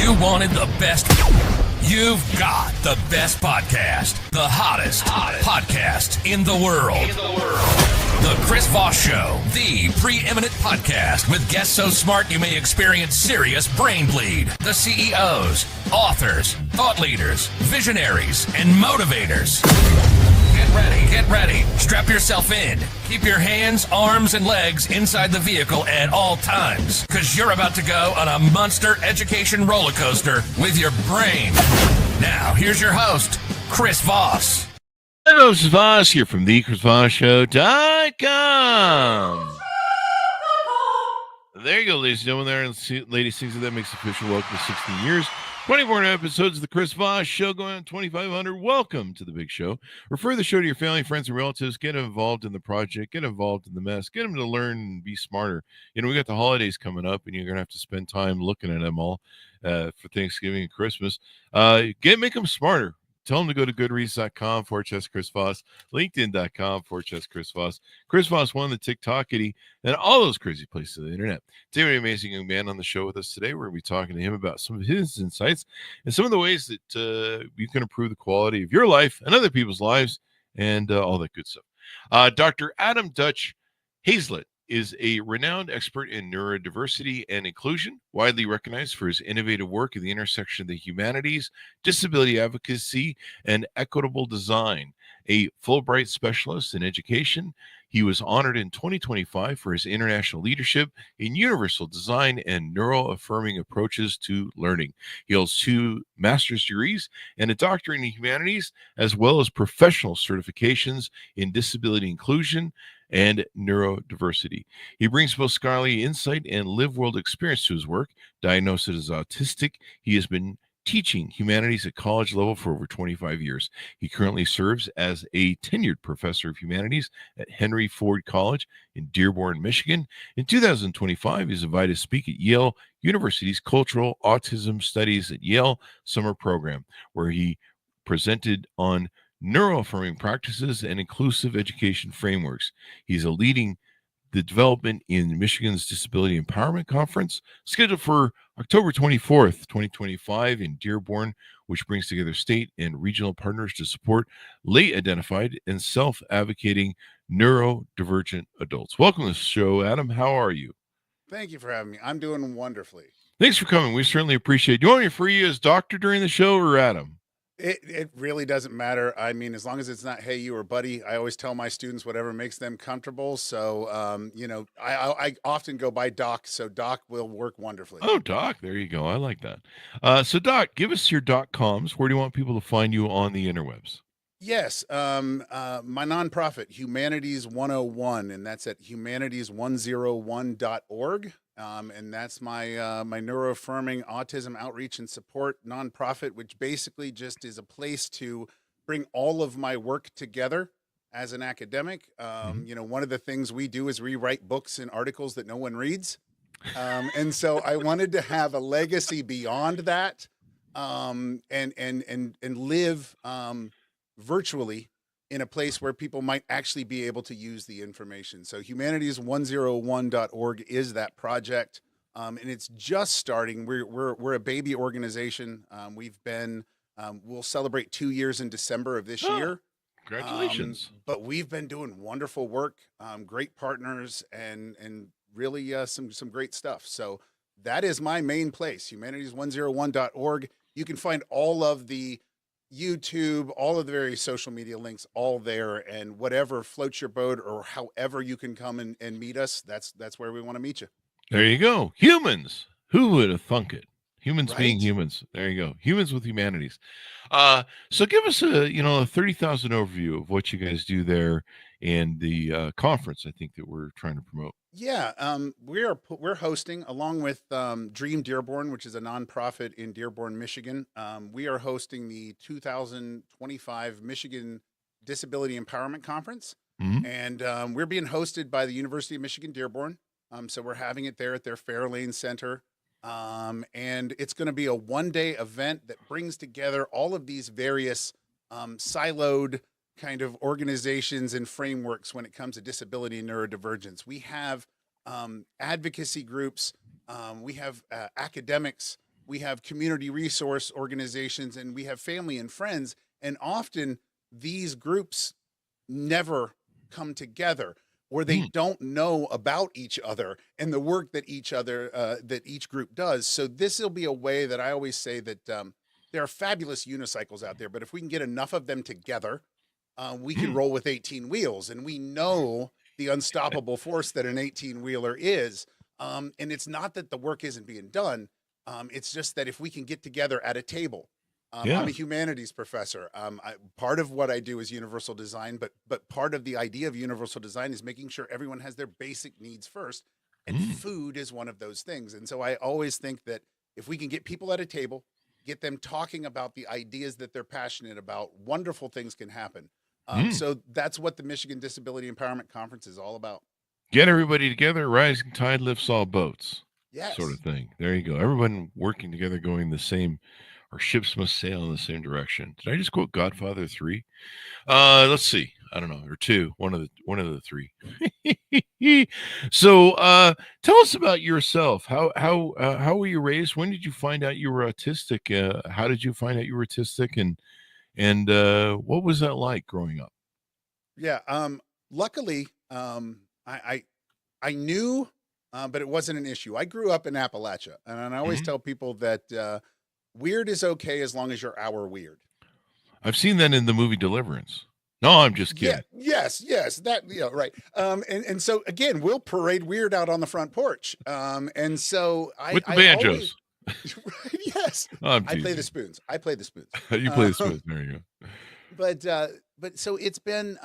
You wanted the best. You've got the best podcast. The hottest podcast in the world. The Chris Voss Show, the preeminent podcast with guests so smart you may experience serious brain bleed. The CEOs, authors, thought leaders, visionaries, and motivators. Get ready. Strap yourself in. Keep your hands, arms, and legs inside the vehicle at all times, because you're about to go on a monster education roller coaster with your brain. Now, here's your host, Chris Voss. Hello, this is Voss here from the ChrisVossShow.com. There you go, ladies and gentlemen. There, and ladies, things that makes official. Welcome to 16 years. 24 episodes of the Chris Voss Show going on 2,500. Welcome to the big show. Refer the show to your family, friends, and relatives. Get involved in the project. Get involved in the mess. Get them to learn and be smarter. You know, we got the holidays coming up, and you're going to have to spend time looking at them all for Thanksgiving and Christmas. Make them smarter. Tell them to go to goodreads.com/Chris Voss, LinkedIn.com/Chris Voss, Chris Voss one, the TikTokity, and all those crazy places on the internet. Today, we have an amazing young man on the show with us today. We're going to be talking to him about some of his insights and some of the ways that you can improve the quality of your life and other people's lives and all that good stuff. Dr. Adam Dutch Hazlett is a renowned expert in neurodiversity and inclusion, widely recognized for his innovative work in the intersection of the humanities, disability advocacy, and equitable design. A Fulbright specialist in education, he was honored in 2025 for his international leadership in universal design and neuro-affirming approaches to learning. He holds 2 master's degrees and a doctorate in humanities, as well as professional certifications in disability inclusion and neurodiversity. He brings both scholarly insight and live-world experience to his work. Diagnosed as autistic, he has been teaching humanities at college level for over 25 years. He currently serves as a tenured professor of humanities at Henry Ford College in Dearborn, Michigan. In 2025, he was invited to speak at Yale University's Cultural Autism Studies at Yale Summer Program, where he presented on neuroaffirming practices and inclusive education frameworks. He's leading the development in Michigan's Disability Empowerment Conference, scheduled for October 24th, 2025 in Dearborn, which brings together state and regional partners to support late identified and self-advocating neurodivergent adults. Welcome to the show, Adam. How are you? Thank you for having me. I'm doing wonderfully. Thanks for coming. We certainly appreciate it. Do you want me to refer you as doctor during the show or Adam? It really doesn't matter. I mean, as long as it's not hey you or buddy, I always tell my students whatever makes them comfortable. So, I often go by Doc, so Doc will work wonderfully. Oh, Doc, there you go. I like that. So, Doc, give us your .coms. Where do you want people to find you on the interwebs? Yes, my nonprofit, Humanities 101, and that's at humanities101.org. And that's my my neuroaffirming autism outreach and support nonprofit, which basically just is a place to bring all of my work together as an academic. One of the things we do is rewrite books and articles that no one reads. And so I wanted to have a legacy beyond that, and live virtually in a place where people might actually be able to use the information. So humanities101.org is that project. And it's just starting. We're a baby organization. We'll celebrate 2 years in December of this year. Congratulations. But we've been doing wonderful work, great partners, and really some great stuff. So that is my main place, humanities101.org. You can find all of the YouTube, all of the various social media links, all there, and whatever floats your boat or however you can come and meet us, that's where we want to meet you. There you go. Humans. Who would have thunk it? Humans Right? being humans. There you go. Humans with humanities. So give us a 30,000 overview of what you guys do there and the conference, I think, that we're trying to promote. Yeah, we're hosting, along with Dream Dearborn, which is a nonprofit in Dearborn, Michigan. We are hosting the 2025 Michigan Disability Empowerment Conference, and we're being hosted by the University of Michigan Dearborn. So we're having it there at their Fairlane Center, and it's going to be a one-day event that brings together all of these various siloed kind of organizations and frameworks when it comes to disability and neurodivergence. We have advocacy groups, we have academics, we have community resource organizations, and we have family and friends. And often these groups never come together, or they don't know about each other and the work that each group does. So this will be a way that I always say that there are fabulous unicycles out there, but if we can get enough of them together, we can roll with 18 wheels, and we know the unstoppable force that an 18-wheeler is. And it's not that the work isn't being done. It's just that if we can get together at a table. I'm a humanities professor. Part of what I do is universal design, but part of the idea of universal design is making sure everyone has their basic needs first, and food is one of those things. And so I always think that if we can get people at a table, get them talking about the ideas that they're passionate about, wonderful things can happen. So that's what the Michigan Disability Empowerment Conference is all about. Get everybody together, rising tide lifts all boats. Yes. Sort of thing. There you go. Everyone working together, going the same, or ships must sail in the same direction. Did I just quote Godfather 3? Let's see. I don't know, or 2. One of the 3. So, tell us about yourself. How were you raised? When did you find out you were autistic? How did you find out you were autistic? And what was that like growing up? Yeah. Luckily, I knew, but it wasn't an issue. I grew up in Appalachia, and I always tell people that weird is okay as long as you're our weird. I've seen that in the movie Deliverance. No, I'm just kidding. Yeah, yes, that, right. And so again, we'll parade weird out on the front porch. And so with the banjos. Right, yes. I play the spoons. You play the spoons. There you go. But so it's been,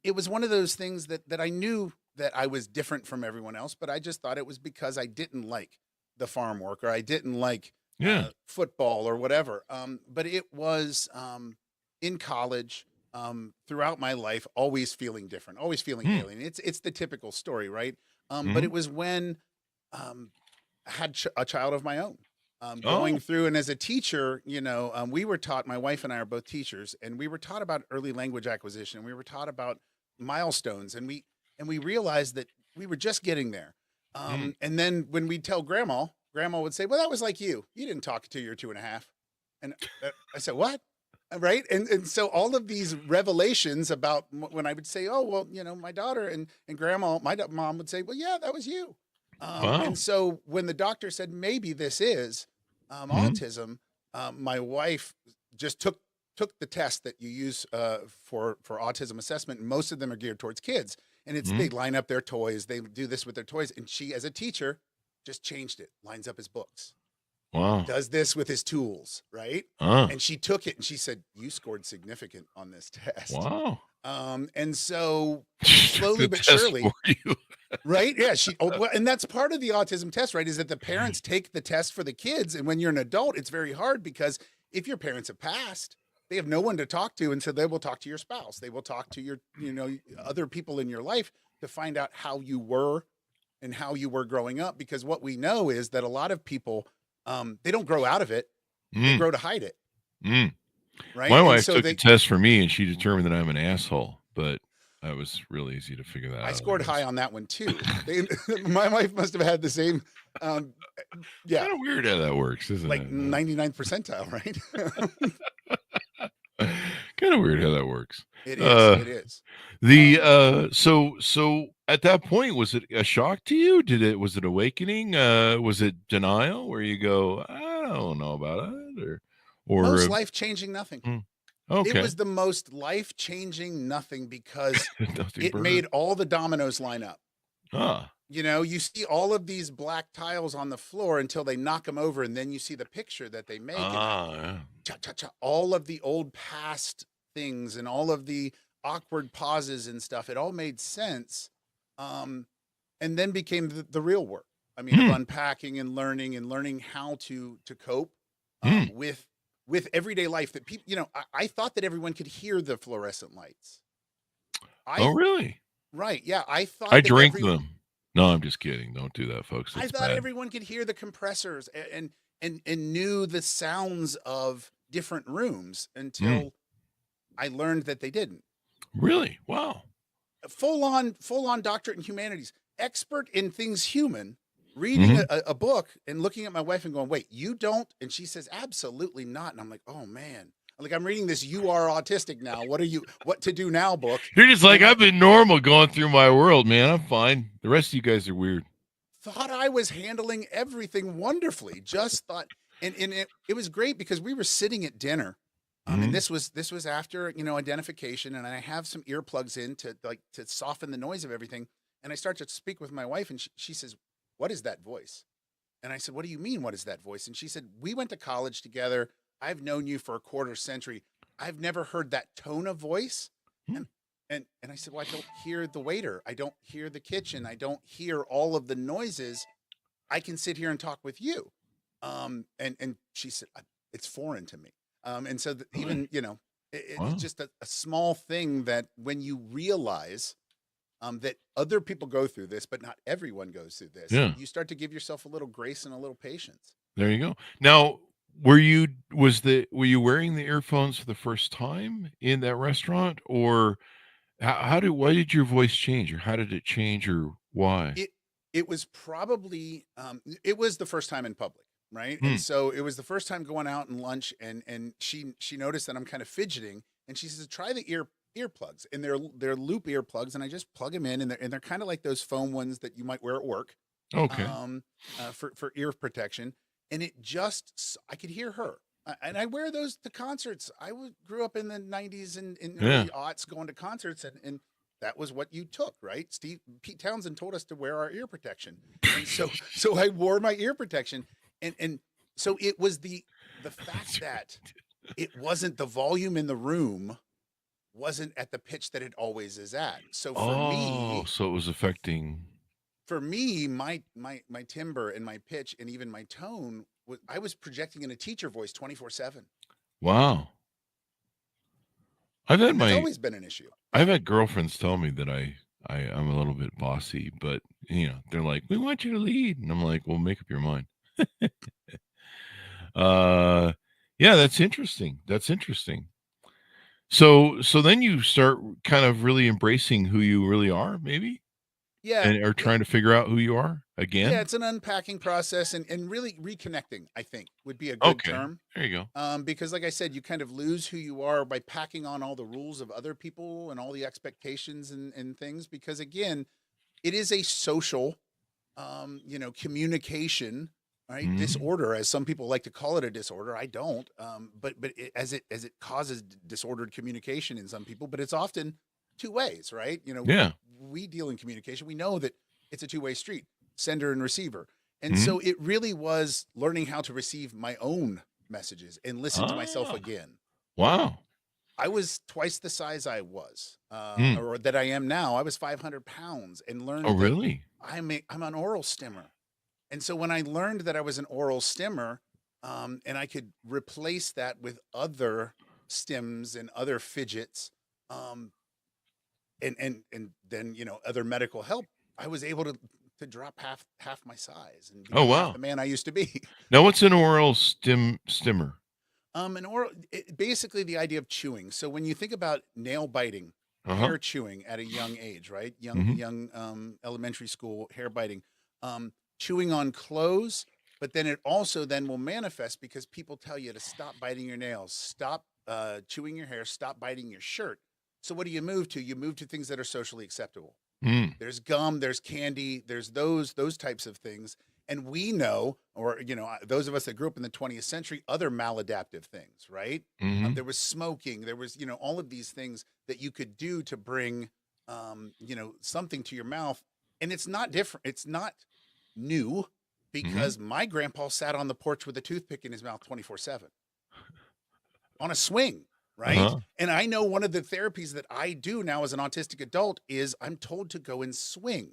it was one of those things that I knew that I was different from everyone else, but I just thought it was because I didn't like the farm work, or I didn't like football or whatever. But it was in college, throughout my life, always feeling different, always feeling alien. It's the typical story, right? But it was when I had a child of my own. Going through, and as a teacher, we were taught, my wife and I are both teachers, and we were taught about early language acquisition. We were taught about milestones, and we realized that we were just getting there. And then when we'd tell grandma would say, well, that was like you didn't talk till you're 2.5. And I said, what? Right. And so all of these revelations about when I would say, oh, well, my daughter and grandma, my mom would say, well, yeah, that was you. Wow. And so when the doctor said, maybe this is autism, my wife just took the test that you use for autism assessment. And most of them are geared towards kids. And they line up their toys. They do this with their toys. And she, as a teacher, just changed it, lines up his books. Wow. Does this with his tools, right? And she took it and she said, you scored significant on this test. Wow. And so slowly but surely, right? Yeah. And that's part of the autism test, right? Is that the parents take the test for the kids. And when you're an adult, it's very hard, because if your parents have passed, they have no one to talk to. And so they will talk to your spouse. They will talk to your, other people in your life to find out how you were and how you were growing up. Because what we know is that a lot of people, they don't grow out of it. They grow to hide it. Right. My wife took the test for me, and she determined that I'm an asshole, but that was really easy to figure that out. I scored high on that one too. My wife must have had the same. Yeah. Kind of weird how that works, isn't like it? 99th percentile, right? Kind of weird how that works. It is. So at that point, was it a shock to you? Was it awakening? Was it denial, where you go, I don't know about it, or most life-changing nothing. Okay. It was the most life-changing nothing, because it made all the dominoes line up. You see all of these black tiles on the floor until they knock them over, and then you see the picture that they make. All of the old past things and all of the awkward pauses and stuff, it all made sense, and then became the real work. I mean, of unpacking and learning how to cope with everyday life. That people, I thought that everyone could hear the fluorescent lights. Oh, really? Right. Yeah. I thought I drink them. No, I'm just kidding. Don't do that, folks. I thought everyone could hear the compressors and knew the sounds of different rooms until I learned that they didn't. Really? Wow. Full on doctorate in humanities, expert in things human, reading a book and looking at my wife and going, wait, you don't? And she says, absolutely not. And I'm like, oh man, like I'm reading this, You Are Autistic Now. What to do now book. You're just like, I've been normal going through my world, man. I'm fine. The rest of you guys are weird. Thought I was handling everything wonderfully. Just thought, and it was great because we were sitting at dinner. And this was after, identification, and I have some earplugs in to soften the noise of everything. And I start to speak with my wife, and she says, what is that voice? And I said, what do you mean, what is that voice? And she said, we went to college together. I've known you for a quarter century. I've never heard that tone of voice. And I said, well, I don't hear the waiter. I don't hear the kitchen. I don't hear all of the noises. I can sit here and talk with you. And she said, it's foreign to me. And so even, it's just a small thing that when you realize that other people go through this, but not everyone goes through this, you start to give yourself a little grace and a little patience. There you go. Now, were you wearing the earphones for the first time in that restaurant, or why did your voice change, or how did it change, or why? It was probably, it was the first time in public. Right. And so it was the first time going out and lunch, and she noticed that I'm kind of fidgeting, and she says, try the earplugs, and they're loop earplugs, and I just plug them in, and they're kind of like those foam ones that you might wear at work. Okay. For ear protection. And I could hear her. And I wear those to concerts. I grew up in the 90s and early aughts going to concerts, and that was what you took, right? Pete Townsend told us to wear our ear protection. And so I wore my ear protection. And so it was the fact that it wasn't, the volume in the room wasn't at the pitch that it always is at. So for me, so it was affecting. For me, my timbre and my pitch and even my tone, I was projecting in a teacher voice 24/7. Wow. It's always been an issue. I've had girlfriends tell me that I'm a little bit bossy, but they're like, we want you to lead. And I'm like, well, make up your mind. That's interesting. So then you start kind of really embracing who you really are, maybe? Yeah. And are trying to figure out who you are again? Yeah, it's an unpacking process and really reconnecting, I think, would be a good term. There you go. Because like I said, you kind of lose who you are by packing on all the rules of other people and all the expectations and things. Because again, it is a social, communication, right? Disorder, as some people like to call it a disorder. I don't. But as it causes disordered communication in some people, but it's often two ways, right? We deal in communication. We know that it's a two-way street, sender and receiver. And so it really was learning how to receive my own messages and listen to myself again. Wow. I was twice the size I was, or that I am now. I was 500 pounds and learned. Oh, really? I'm an oral stimmer. And so when I learned that I was an oral stimmer, and I could replace that with other stims and other fidgets, and then other medical help, I was able to drop half my size and become half the man I used to be. Now, what's an oral stimmer? An oral, basically the idea of chewing. So when you think about nail biting, hair chewing at a young age, right? Young elementary school hair biting, chewing on clothes, but then it also then will manifest because people tell you to stop biting your nails, stop chewing your hair, stop biting your shirt. So what do you move to? You move to things that are socially acceptable. There's gum, there's candy, there's those types of things. And we know, or, those of us that grew up in the 20th century, other maladaptive things, right? There was smoking, there was, all of these things that you could do to bring, something to your mouth. And it's not different. It's not new because my grandpa sat on the porch with a toothpick in his mouth 24/7 on a swing. Right. And I know one of the therapies that I do now as an autistic adult is I'm told to go and swing,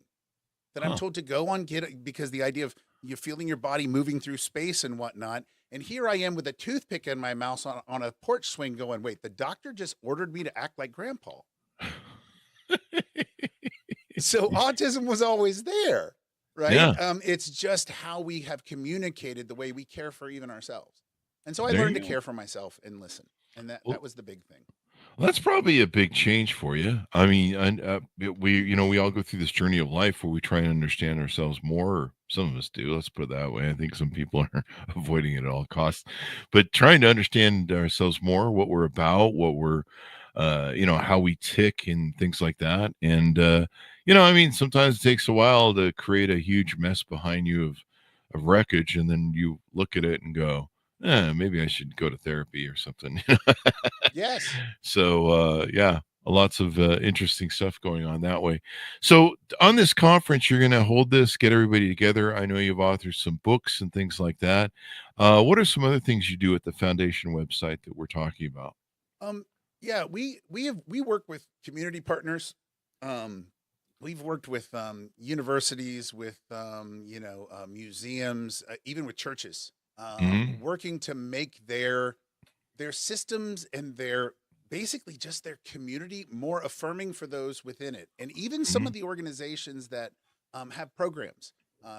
that I'm told to go on because the idea of you feeling your body moving through space and whatnot. And here I am with a toothpick in my mouth on a porch swing going, wait, the doctor just ordered me to act like grandpa. So autism was always there. Right. Yeah. It's just how we have communicated the way we care for even ourselves. And so I learned to care for myself and listen. And that was the big thing. Well, that's probably a big change for you. I mean, and we all go through this journey of life where we try and understand ourselves more. Or some of us do. Let's put it that way. I think some people are avoiding it at all costs, but trying to understand ourselves more, what we're about, what we're, how we tick and things like that. And I mean, sometimes it takes a while to create a huge mess behind you of wreckage, and then you look at it and go, maybe I should go to therapy or something. Yes. So, yeah, lots of interesting stuff going on that way. So, on this conference, you're going to hold this, get everybody together. I know you've authored some books and things like that. What are some other things you do at the foundation website that we're talking about? Yeah, we work with community partners. We've worked with universities, with museums, even with churches, Mhm. working to make their systems and their basically just their community more affirming for those within it, and even some Mhm. of the organizations that have programs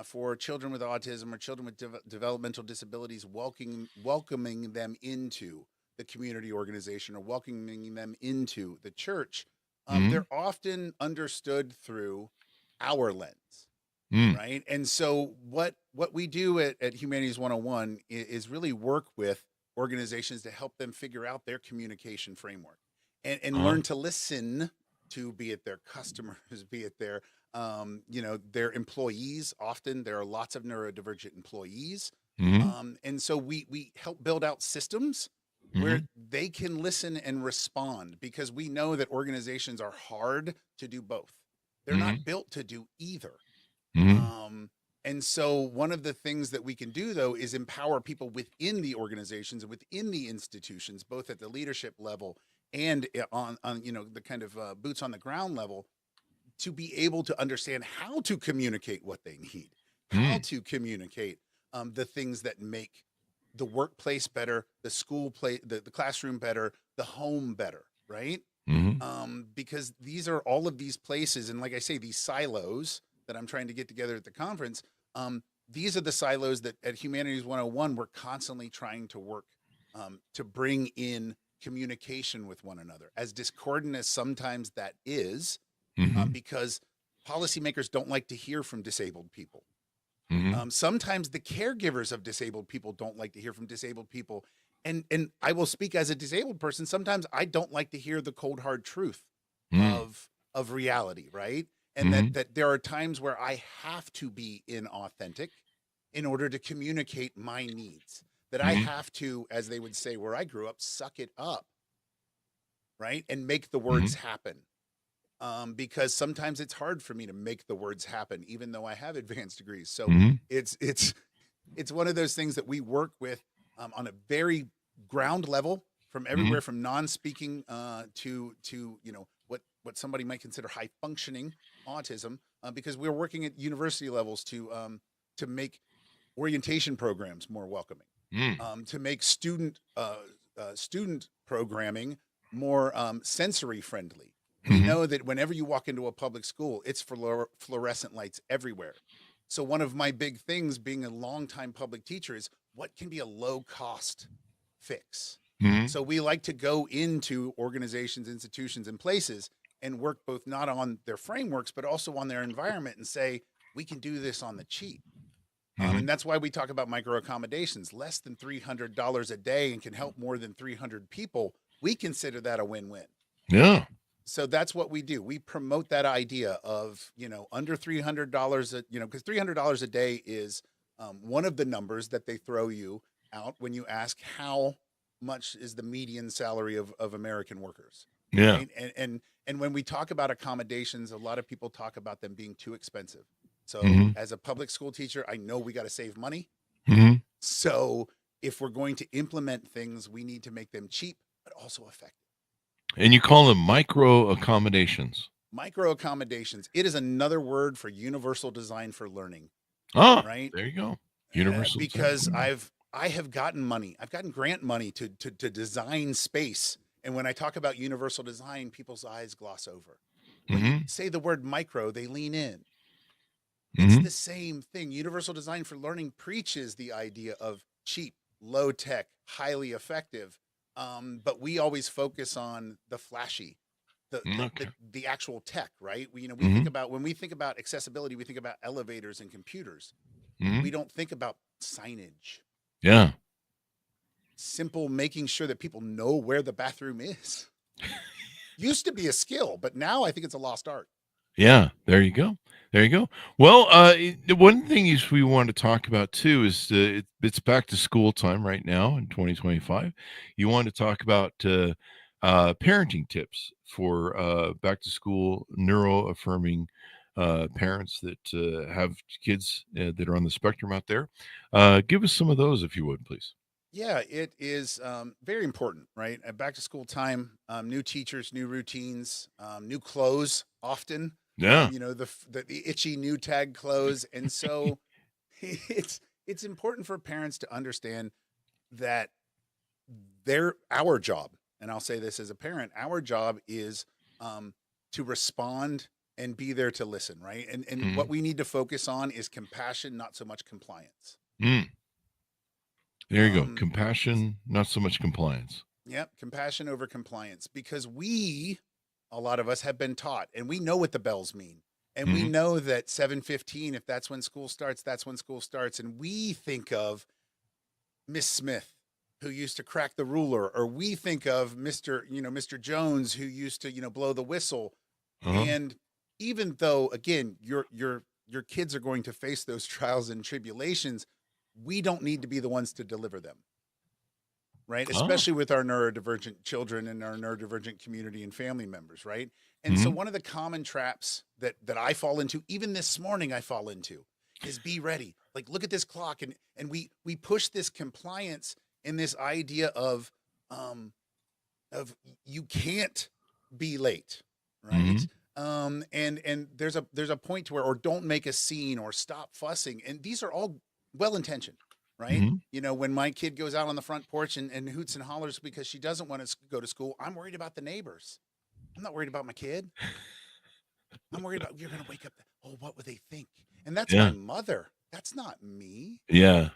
for children with autism or children with developmental disabilities, welcoming them into the community organization or welcoming them into the church. Mhm. They're often understood through our lens, Mm. right? And so what we do at Humanities 101 is really work with organizations to help them figure out their communication framework and Uh-huh. learn to listen to, be it their customers, be it their employees. Often there are lots of neurodivergent employees. Mhm. And so we help build out systems where Mhm. they can listen and respond, because we know that organizations are hard to do both. They're Mhm. not built to do either. Mhm. Um, and so one of the things that we can do, though, is empower people within the organizations and within the institutions, both at the leadership level and on the kind of boots on the ground level, to be able to understand how to communicate what they need, how Mm. to communicate the things that make the workplace better, the school play, the classroom better, the home better, right? Mhm. Because these are all of these places, and like I say, these silos that I'm trying to get together at the conference. These are the silos that at Humanities 101 we're constantly trying to work to bring in communication with one another, as discordant as sometimes that is, Mhm. because policymakers don't like to hear from disabled people. Mhm. Sometimes the caregivers of disabled people don't like to hear from disabled people. And I will speak as a disabled person. Sometimes I don't like to hear the cold hard truth Mm. of reality, right? And that Mhm. that there are times where I have to be inauthentic in order to communicate my needs. That I Mhm. have to, as they would say where I grew up, suck it up, right? And make the words Mhm. happen. Because sometimes it's hard for me to make the words happen, even though I have advanced degrees. So Mhm. it's one of those things that we work with on a very ground level, from Mhm. everywhere from non-speaking to what somebody might consider high functioning autism, because we're working at university levels to make orientation programs more welcoming, Mm. to make student programming more sensory friendly. We Mhm. know that whenever you walk into a public school, it's fluorescent lights everywhere. So one of my big things, being a longtime public teacher, is what can be a low cost fix. Mhm. So we like to go into organizations, institutions, and places and work both not on their frameworks but also on their environment and say we can do this on the cheap. And Mhm. that's why we talk about micro accommodations, less than $300 a day, and can help more than 300 people. We consider that a win-win. Yeah. So that's what we do. We promote that idea of, under $300, because $300 a day is one of the numbers that they throw you out when you ask how much is the median salary of American workers, Yeah. right? And when we talk about accommodations, a lot of people talk about them being too expensive. So Mhm. as a public school teacher, I know we got to save money. Mhm. So if we're going to implement things, we need to make them cheap but also effective. And you call them micro accommodations. Micro accommodations. It is another word for universal design for learning, Ah, right? there you go. Universal design for Because learning. I have gotten money. I've gotten grant money to design space. And when I talk about universal design, people's eyes gloss over. When you Mhm. say the word micro, they lean in. It's Mhm. the same thing. Universal design for learning preaches the idea of cheap, low tech, highly effective, But we always focus on the flashy, Okay. the actual tech, right? We Mhm. think about, when we think about accessibility, we think about elevators and computers. Mhm. We don't think about signage, Yeah. simple making sure that people know where the bathroom is. Used to be a skill, but now I think it's a lost art. Yeah. There you go. There you go. Well, the one thing is we want to talk about too is it's back to school time right now in 2025. You want to talk about parenting tips for back to school neuro affirming parents that have kids that are on the spectrum out there. Give us some of those if you would, please. Yeah, it is very important, right? At back to school time, new teachers, new routines, new clothes often. Yeah. The itchy new tag clothes, and so it's important for parents to understand that our job, and I'll say this as a parent, our job is to respond and be there to listen, right? And what Mhm. we need to focus on is compassion, not so much compliance. Mm. There you go. Um, Compassion, not so much compliance. Yep, compassion over compliance, because a lot of us have been taught, and we know what the bells mean. And we Mhm. know that 7:15, if that's when school starts, that's when school starts. And we think of Miss Smith, who used to crack the ruler, or we think of Mr. Jones, who used to, blow the whistle. Uh-huh. And even though, again, your kids are going to face those trials and tribulations, we don't need to be the ones to deliver them, right? Oh. Especially with our neurodivergent children and our neurodivergent community and family members, right? And so Mhm. one of the common traps that I fall into, even this morning I fall into, is be ready. Like, look at this clock, and we push this compliance and this idea um of you can't be late, right? Mhm. And there's a point to where, or don't make a scene, or stop fussing, and these are all well intentioned, right? Mhm. When my kid goes out on the front porch and hoots and hollers because she doesn't want to go to school, I'm worried about the neighbors. I'm not worried about my kid. I'm worried about, you're going to wake up. Oh, what would they think? And that's my Yeah. mother. That's not me. Yeah.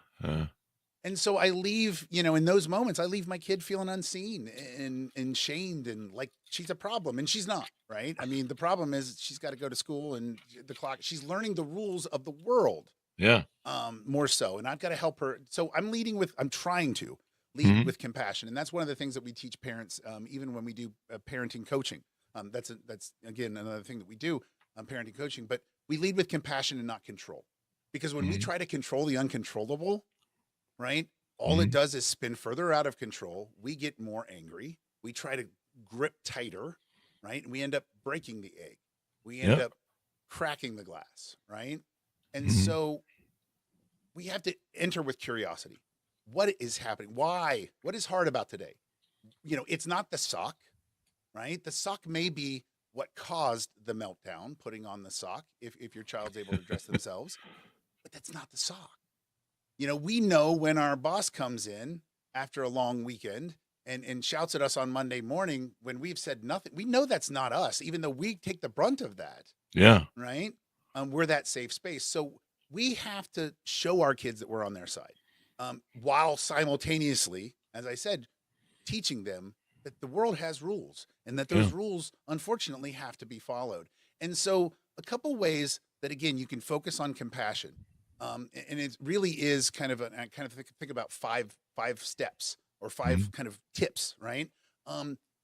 And so I leave, in those moments, I leave my kid feeling unseen and shamed, and like she's a problem, and she's not, right? I mean, the problem is she's got to go to school, and the clock, she's learning the rules of the world, Yeah. more so. And I've got to help her. So I'm trying to lead Mhm. with compassion. And that's one of the things that we teach parents, even when we do parenting coaching. That's again, another thing that we do, parenting coaching, but we lead with compassion and not control. Because when we Mhm. try to control the uncontrollable, right? All it Mhm. does is spin further out of control. We get more angry. We try to grip tighter, right? And we end up breaking the egg. We end Yep. up cracking the glass, right? And Mhm. so we have to enter with curiosity. What is happening? Why? What is hard about today? It's not the sock, right? The sock may be what caused the meltdown, putting on the sock, if your child's able to dress themselves, but that's not the sock. We know when our boss comes in after a long weekend and shouts at us on Monday morning when we've said nothing. We know that's not us, even though we take the brunt of that, Yeah. right? We're that safe space. So we have to show our kids that we're on their side, while simultaneously, as I said, teaching them that the world has rules and that Yeah. those rules, unfortunately, have to be followed. And so, a couple ways that, again, you can focus on compassion, and it really is I kind of think about five steps, or five Mhm. kind of tips, right?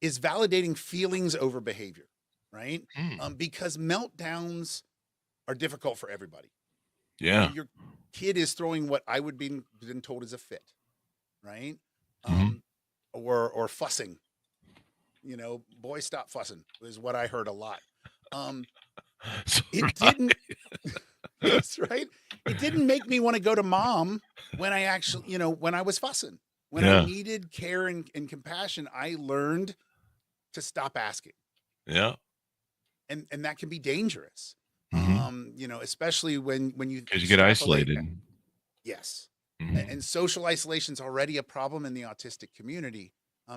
Is validating feelings over behavior, right? Mm. Because meltdowns are difficult for everybody. Yeah. Your kid is throwing what I would be been told is a fit, right? Mhm. Um, or fussing. Boy, stop fussing is what I heard a lot. So It right. didn't. Yes, right. It didn't make me want to go to mom when I actually, when I was fussing, when I Yeah. needed care and compassion. I learned to stop asking, Yeah. and that can be dangerous. Mhm. Especially when you 'Cause you get extrapolate. isolated. Yes. And Mhm. social isolation is already a problem in the autistic community.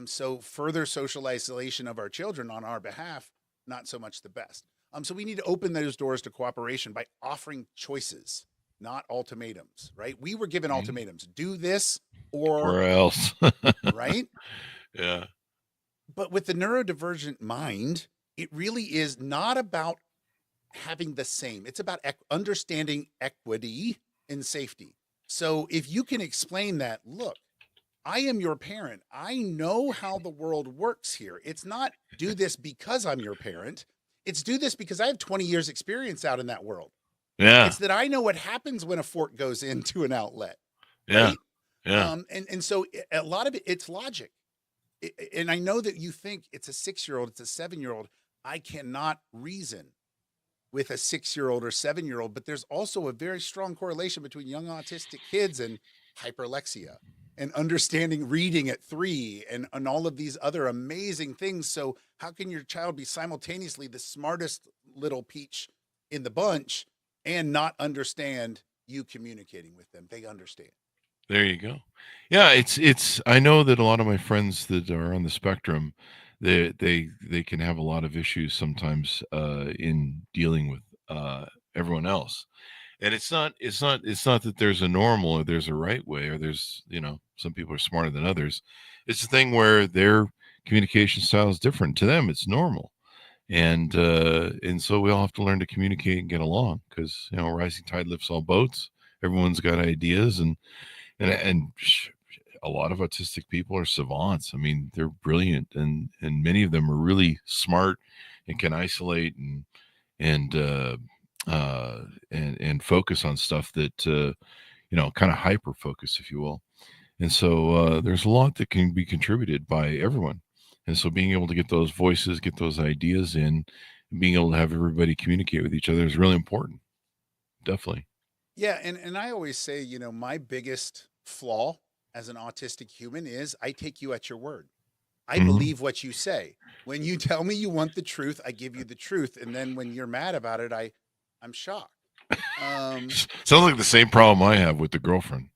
So further social isolation of our children on our behalf, not so much the best. So we need to open those doors to cooperation by offering choices, not ultimatums, right? We were given Mhm. ultimatums: do this Or or, else. right? Yeah. But with the neurodivergent mind, it really is not about having the same. It's about understanding equity and safety. So if you can explain that, look, I am your parent. I know how the world works here. It's not do this because I'm your parent. It's do this because I have 20 years experience out in that world. Yeah. It's that I know what happens when a fork goes into an outlet, Yeah. right? Yeah. And so a lot of it's logic. And I know that you think it's a 6-year-old, it's a 7-year-old. I cannot reason with a 6-year-old or 7-year-old, but there's also a very strong correlation between young autistic kids and hyperlexia and understanding reading at 3 and all of these other amazing things. So how can your child be simultaneously the smartest little peach in the bunch and not understand you communicating with them? They understand. There you go. Yeah, it's I know that a lot of my friends that are on the spectrum, they can have a lot of issues sometimes in dealing with everyone else. And it's not that there's a normal or there's a right way or there's, some people are smarter than others. It's a thing where their communication style is different. To them, it's normal. And so we all have to learn to communicate and get along because, rising tide lifts all boats. Everyone's got ideas and a lot of autistic people are savants. I mean, they're brilliant, and many of them are really smart and can isolate and focus on stuff that kind of hyper focus, if you will. And so there's a lot that can be contributed by everyone. And so being able to get those voices, get those ideas in, and being able to have everybody communicate with each other is really important. Definitely. Yeah, and I always say, my biggest flaw as an autistic human is I take you at your word. I Mhm. believe what you say. When you tell me you want the truth, I give you the truth, and then when you're mad about it, I'm shocked. Sounds like the same problem I have with the girlfriend.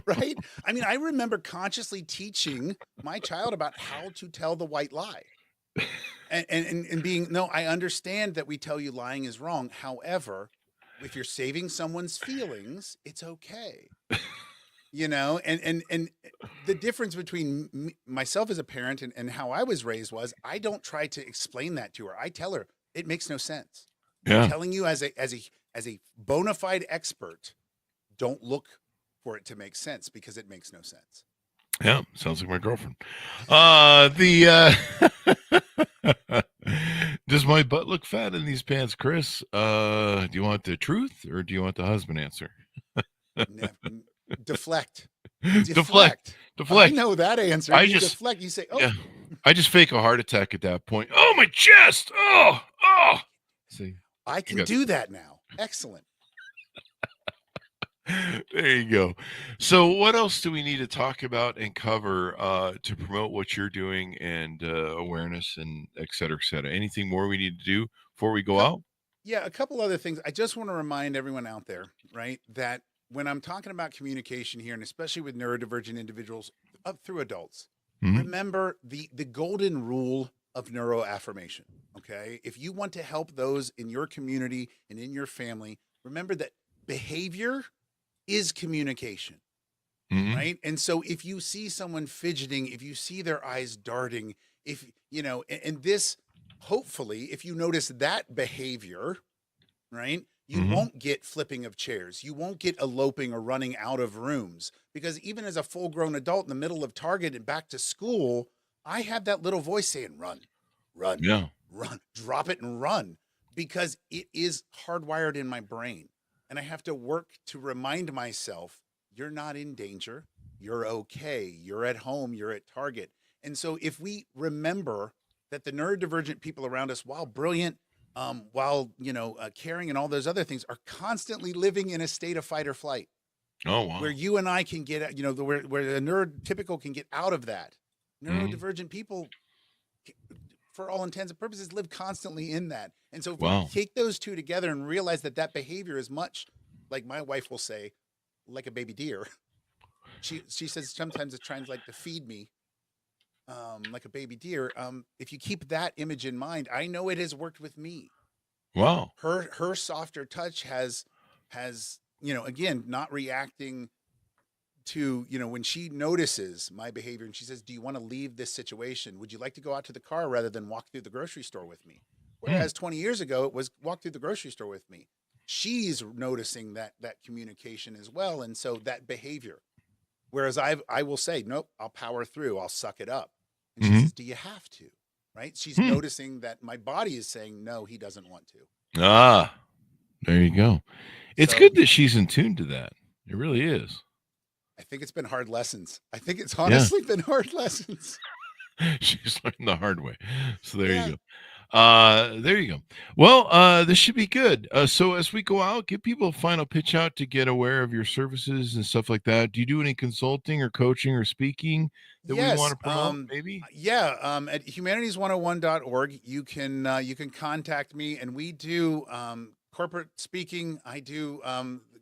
Right? I mean, I remember consciously teaching my child about how to tell the white lie. And being, no, I understand that we tell you lying is wrong. However, if you're saving someone's feelings, it's okay. And the difference between myself as a parent and how I was raised was I don't try to explain that to her. I tell her it makes no sense. Yeah. I'm telling you as a bona fide expert, don't look for it to make sense because it makes no sense. Yeah, sounds like my girlfriend. The does my butt look fat in these pants, Chris? Do you want the truth or do you want the husband answer? Deflect. Deflect. I know that answer. I You just- deflect. You say, "Oh, Yeah, I just fake a heart attack at that point. Oh, my chest! Oh. See, I can got- do that now." Excellent. there you go. So, what else do we need to talk about and cover to promote what you're doing and awareness and et cetera, et cetera? Anything more we need to do before we go out? Yeah, a couple other things. I just want to remind everyone out there, right, that when I'm talking about communication here, and especially with neurodivergent individuals up through adults, Mhm. remember the golden rule of neuroaffirmation. Okay, if you want to help those in your community and in your family, remember that behavior is communication. Mhm. Right. And so if you see someone fidgeting, if you see their eyes darting, if and this, hopefully, if you notice that behavior, right, you Mhm. won't get flipping of chairs. You won't get eloping or running out of rooms. Because even as a full grown adult in the middle of Target and back to school, I have that little voice saying, run, run, Yeah. run, drop it and run, because it is hardwired in my brain. And I have to work to remind myself, you're not in danger. You're okay. You're at home. You're at Target. And so if we remember that the neurodivergent people around us, while brilliant, while, caring and all those other things, are constantly living in a state of fight or flight, Oh, wow. where you and I can get, where the neurotypical can get out of that. Mhm. Neurodivergent people, for all intents and purposes, live constantly in that. And so if Wow. we take those two together and realize that behavior is much, like my wife will say, like a baby deer. She says sometimes it's trying to feed me, like a baby deer. If you keep that image in mind, I know it has worked with me. Wow. Her softer touch has again, not reacting to, when she notices my behavior and she says, do you want to leave this situation? Would you like to go out to the car rather than walk through the grocery store with me? Whereas 20 years ago, it was walk through the grocery store with me. She's noticing that communication as well. And so that behavior, whereas I will say, nope, I'll power through. I'll suck it up. And she says, do you have to? Right. She's noticing that my body is saying, no, he doesn't want to. Ah, there you go. It's good that she's in tune to that. It really is. I think it's been hard lessons. I think it's honestly been hard lessons. She's learned the hard way. So there you go. There you go. Well, this should be good. So as we go out, give people a final pitch out to get aware of your services and stuff like that. Do you do any consulting or coaching or speaking that we want to promote? Maybe. At humanities101.org, you can contact me, and we do corporate speaking. I do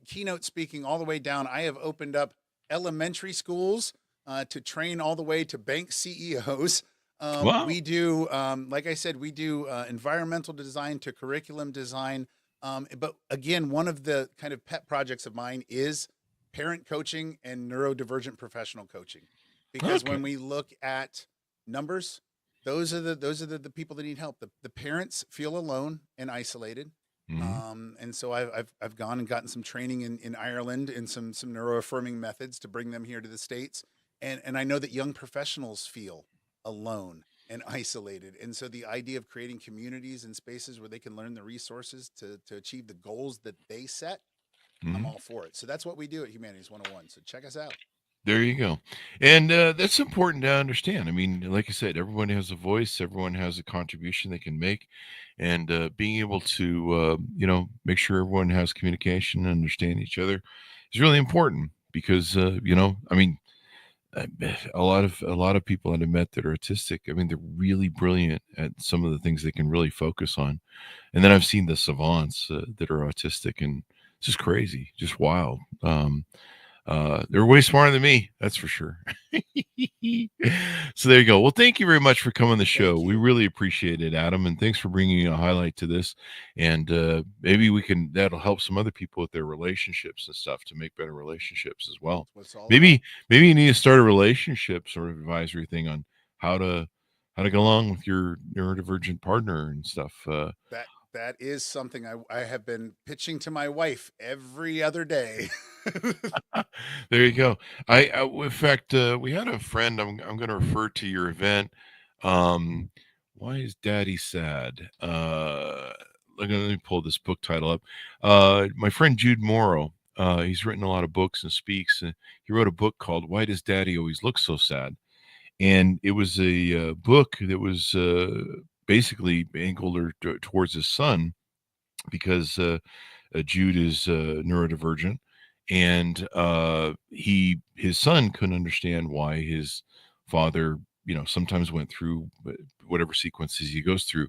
keynote speaking all the way down. I have opened up elementary schools to train all the way to bank CEOs. Wow. We do, like I said, we do environmental design to curriculum design. But again, one of the kind of pet projects of mine is parent coaching and neurodivergent professional coaching. Because when we look at numbers, those are the people that need help. The parents feel alone and isolated. And so I've gone and gotten some training in Ireland in some neuroaffirming methods to bring them here to the States. And I know that young professionals feel alone and isolated. And so the idea of creating communities and spaces where they can learn the resources to achieve the goals that they set, I'm all for it. So that's what we do at Humanities 101. So check us out. There you go. And that's important to understand. I mean, like I said, everyone has a voice. Everyone has a contribution they can make. And being able to, make sure everyone has communication and understand each other is really important because, a lot of people that I've met that are autistic, I mean, they're really brilliant at some of the things they can really focus on. And then I've seen the savants that are autistic, and it's just crazy, just wild. They're way smarter than me, that's for sure. So there you go. Well, thank you very much for coming on the show. We really appreciate it, Adam, and thanks for bringing a highlight to this. And maybe that'll help some other people with their relationships and stuff to make better relationships as well. Maybe you need to start a relationship sort of advisory thing on how to get along with your neurodivergent partner and stuff. That is something I have been pitching to my wife every other day. There you go. In fact, we had a friend. I'm going to refer to your event. Why is Daddy sad? Let me pull this book title up. My friend Jude Morrow. He's written a lot of books and speaks. He wrote a book called "Why Does Daddy Always Look So Sad?" And it was a book that was basically angled towards his son because Jude is neurodivergent, and his son couldn't understand why his father, sometimes went through whatever sequences he goes through,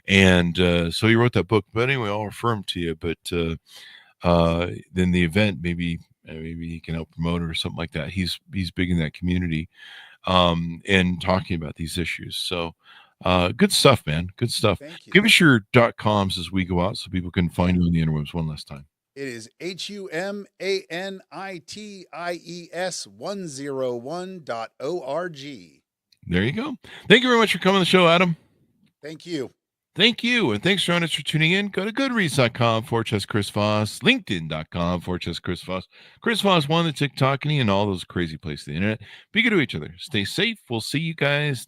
and so he wrote that book. But anyway, I'll refer him to you. But then the event, maybe he can help promote it or something like that. He's big in that community, and talking about these issues. So. Good stuff, man. Good stuff. Thank you. Give us your .coms as we go out so people can find you on the interwebs one last time. It is HUMANITIES101.org. There you go. Thank you very much for coming on the show, Adam. Thank you. Thank you. And thanks, John, for tuning in. Go to goodreads.com/Chris Voss, LinkedIn.com/Chris Voss, Chris Voss 1, the TikTok, and all those crazy places on the internet. Be good to each other. Stay safe. We'll see you guys next